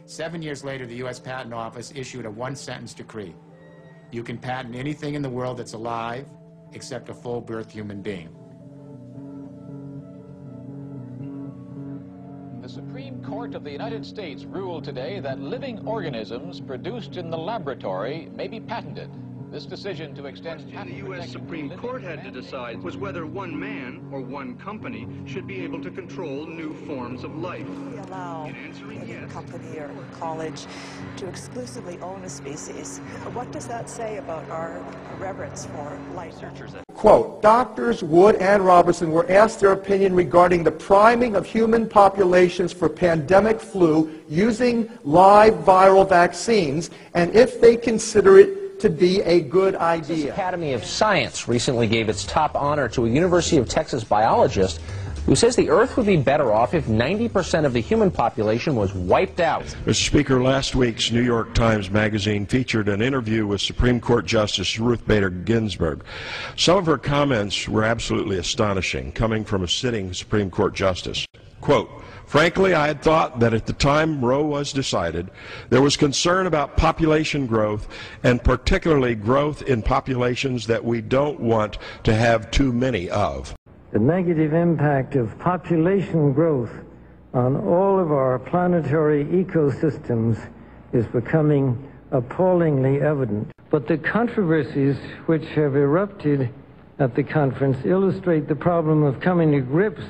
7 years later, the U.S. Patent Office issued a one-sentence decree. You can patent anything in the world that's alive except a full-birth human being. The Supreme Court of the United States ruled today that living organisms produced in the laboratory may be patented. This decision to extend patent the U.S. Supreme Court had to decide was whether one man or one company should be able to control new forms of life. We allow a company or college to exclusively own a species. What does that say about our reverence for life? Quote, Doctors Wood and Robertson were asked their opinion regarding the priming of human populations for pandemic flu using live viral vaccines, and if they consider it to be a good idea. The Academy of Science recently gave its top honor to a University of Texas biologist who says the Earth would be better off if 90% of the human population was wiped out. Mr. Speaker, last week's New York Times Magazine featured an interview with Supreme Court Justice Ruth Bader Ginsburg. Some of her comments were absolutely astonishing, coming from a sitting Supreme Court justice. Quote, frankly, I had thought that at the time Roe was decided, there was concern about population growth, and particularly growth in populations that we don't want to have too many of. The negative impact of population growth on all of our planetary ecosystems is becoming appallingly evident. But the controversies which have erupted at the conference illustrate the problem of coming to grips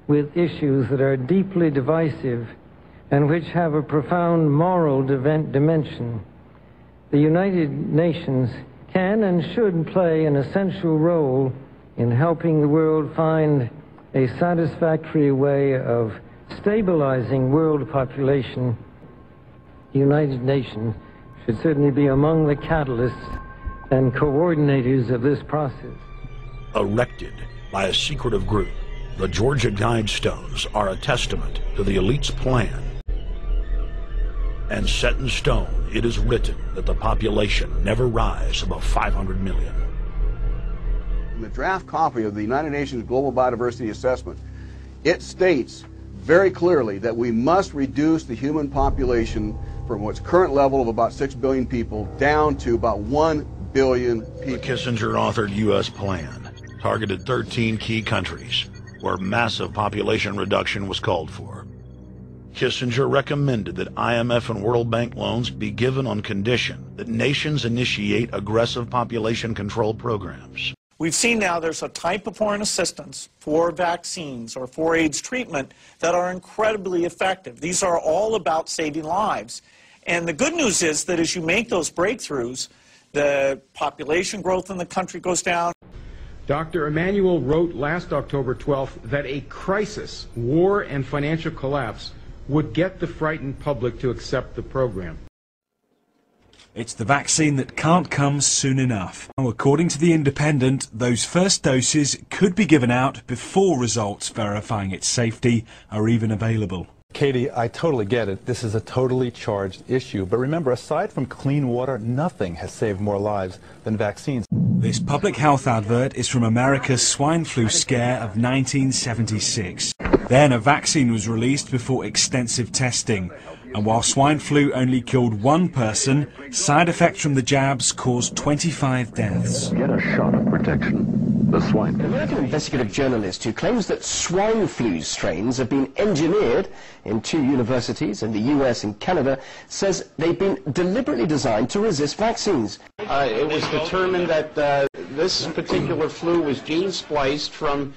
with issues that are deeply divisive and which have a profound moral dimension. The United Nations can and should play an essential role in helping the world find a satisfactory way of stabilizing world population. The United Nations should certainly be among the catalysts and coordinators of this process. Erected by a secretive group, the Georgia Guidestones are a testament to the elite's plan. And set in stone, it is written that the population never rise above 500 million. In the draft copy of the United Nations Global Biodiversity Assessment, it states very clearly that we must reduce the human population from its current level of about 6 billion people down to about 1 billion people. The Kissinger-authored U.S. plan targeted 13 key countries where massive population reduction was called for. Kissinger recommended that IMF and World Bank loans be given on condition that nations initiate aggressive population control programs. We've seen now there's a type of foreign assistance for vaccines or for AIDS treatment that are incredibly effective. These are all about saving lives. And the good news is that as you make those breakthroughs, the population growth in the country goes down. Dr. Emanuel wrote last October 12th that a crisis, war, and financial collapse would get the frightened public to accept the program. It's the vaccine that can't come soon enough. Now, according to The Independent, those first doses could be given out before results verifying its safety are even available. Katie, I totally get it. This is a totally charged issue. But remember, aside from clean water, nothing has saved more lives than vaccines. This public health advert is from America's swine flu scare of 1976. Then a vaccine was released before extensive testing. And while swine flu only killed one person, side effects from the jabs caused 25 deaths. Get a shot of protection. The swine flu. An American investigative journalist who claims that swine flu strains have been engineered in 2 universities in the US and Canada says they've been deliberately designed to resist vaccines. It was determined that this particular flu was gene spliced from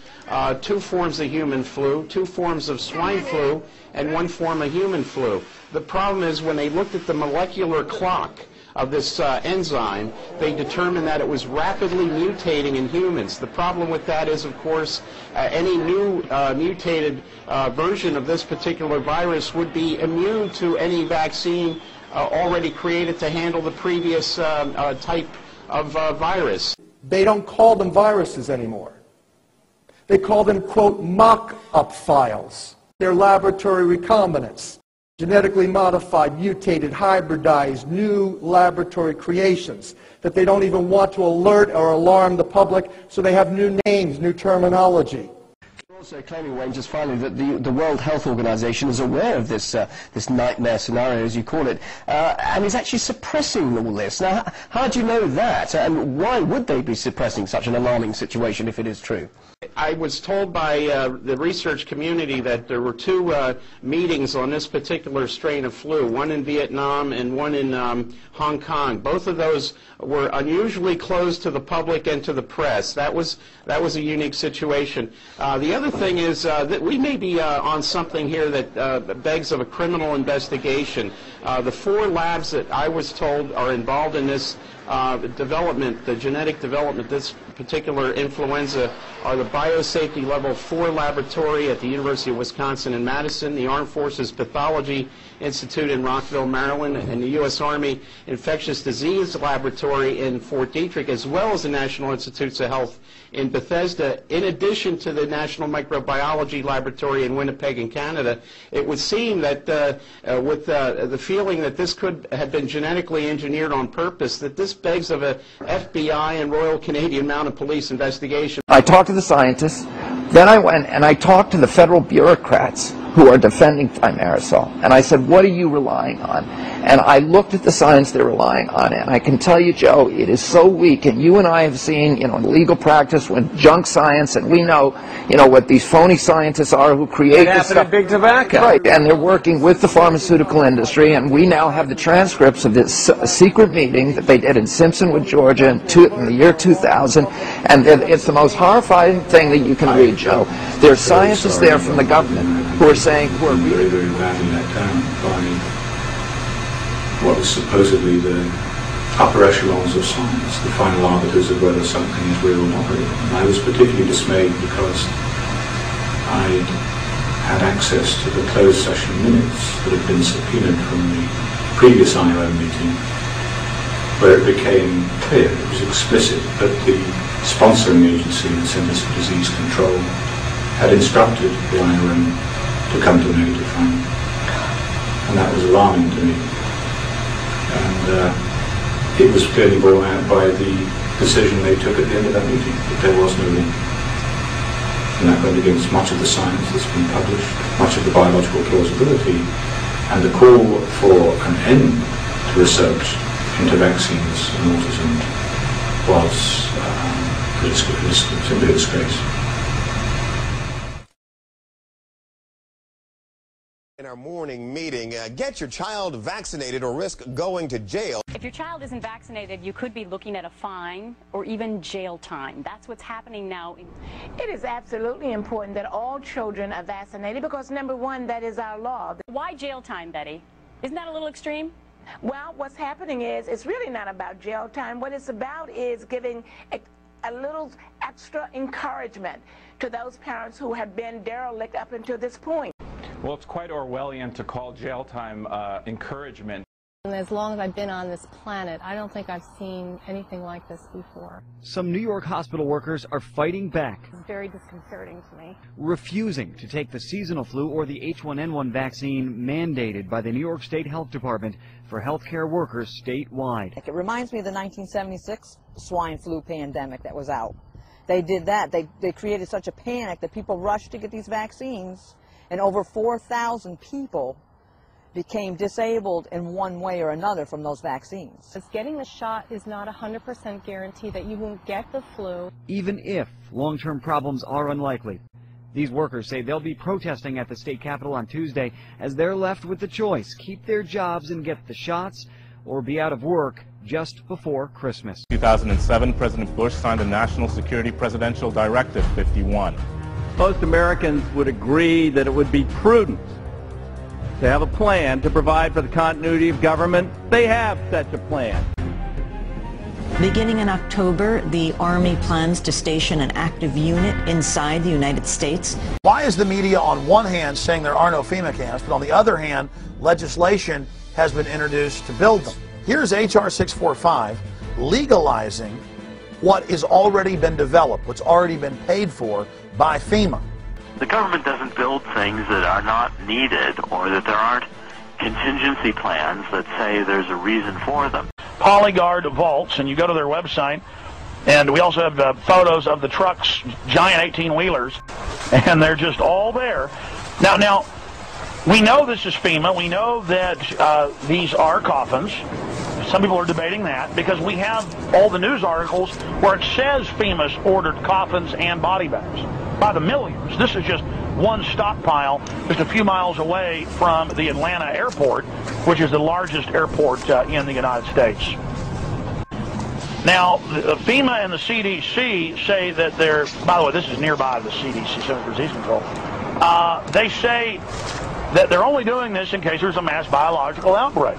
2 forms of human flu, 2 forms of swine flu, and 1 form of human flu. The problem is when they looked at the molecular clock of this enzyme, they determined that it was rapidly mutating in humans. The problem with that is, of course, any new mutated version of this particular virus would be immune to any vaccine already created to handle the previous type of virus. They don't call them viruses anymore. They call them, quote, mock-up files. They're laboratory recombinants. Genetically modified, mutated, hybridized, new laboratory creations that they don't even want to alert or alarm the public, so they have new names, new terminology. Also claiming, Wayne, just finally, that the World Health Organization is aware of this this nightmare scenario, as you call it, and is actually suppressing all this. Now, how do you know that, and why would they be suppressing such an alarming situation if it is true? I was told by the research community that there were two meetings on this particular strain of flu, one in Vietnam and one in Hong Kong. Both of those were unusually closed to the public and to the press. That was a unique situation. The other thing is that we may be on something here that begs of a criminal investigation. The 4 labs that I was told are involved in this development, the genetic development, this particular influenza, are the Biosafety Level 4 laboratory at the University of Wisconsin in Madison, the Armed Forces Pathology Institute in Rockville, Maryland, and the U.S. Army Infectious Disease Laboratory in Fort Detrick, as well as the National Institutes of Health in Bethesda, in addition to the National Microbiology Laboratory in Winnipeg in Canada. It would seem that with the feeling that this could have been genetically engineered on purpose, that this begs of a FBI and Royal Canadian Mounted Police investigation. I talked to the scientists, then I went and I talked to the federal bureaucrats who are defending thimerosal, and I said, what are you relying on? And I looked at the science they're relying on, and I can tell you, Joe, it is so weak, and you and I have seen, legal practice with junk science, and we know, what these phony scientists are who create this stuff. Big tobacco. Right, and they're working with the pharmaceutical industry, and we now have the transcripts of this secret meeting that they did in Simpsonwood, Georgia in the year 2000, and it's the most horrifying thing that you can read, Joe. There's scientists there from the government who are saying, very, very badly let down by what is supposedly the upper echelons of science, the final arbiters of whether something is real or not real. And I was particularly dismayed because I had access to the closed session minutes that had been subpoenaed from the previous IO meeting, where it became clear, it was explicit, that the sponsoring agency, the Centers for Disease Control, had instructed the IOM to come to a negative finding. And that was alarming to me. And it was clearly borne out by the decision they took at the end of that meeting, that there was no link. And that went against much of the science that's been published, much of the biological plausibility, and the call for an end to research into vaccines and autism was simply a disgrace. In our morning meeting, get your child vaccinated or risk going to jail. If your child isn't vaccinated, you could be looking at a fine or even jail time. That's what's happening now. It is absolutely important that all children are vaccinated because, number one, that is our law. Why jail time, Betty? Isn't that a little extreme? Well, what's happening is it's really not about jail time. What it's about is giving a little extra encouragement to those parents who have been derelict up until this point. Well, it's quite Orwellian to call jail time encouragement. And as long as I've been on this planet, I don't think I've seen anything like this before. Some New York hospital workers are fighting back. It's very disconcerting to me. Refusing to take the seasonal flu or the H1N1 vaccine mandated by the New York State Health Department for healthcare workers statewide. It reminds me of the 1976 swine flu pandemic that was out. They did that. They created such a panic that people rushed to get these vaccines, and over 4,000 people became disabled in one way or another from those vaccines. Getting the shot is not 100% guarantee that you won't get the flu. Even if long-term problems are unlikely. These workers say they'll be protesting at the state capitol on Tuesday as they're left with the choice: keep their jobs and get the shots, or be out of work just before Christmas. 2007, President Bush signed the National Security Presidential Directive 51. Most Americans would agree that it would be prudent to have a plan to provide for the continuity of government. They have such a plan. Beginning in October, the Army plans to station an active unit inside the United States. Why is the media on one hand saying there are no FEMA camps, but on the other hand, legislation has been introduced to build them? Here's H.R. 645 legalizing what has already been developed, what's already been paid for by FEMA. The government doesn't build things that are not needed or that there aren't contingency plans that say there's a reason for them. Polyguard vaults, and you go to their website, and we also have photos of the trucks, giant 18-wheelers, and they're just all there. Now, we know this is FEMA. We know that these are coffins. Some people are debating that because we have all the news articles where it says FEMA's ordered coffins and body bags by the millions. This is just one stockpile just a few miles away from the Atlanta airport, which is the largest airport in the United States. Now, FEMA and the CDC say that they're, by the way, this is nearby the CDC, Center for Disease Control. They say that they're only doing this in case there's a mass biological outbreak.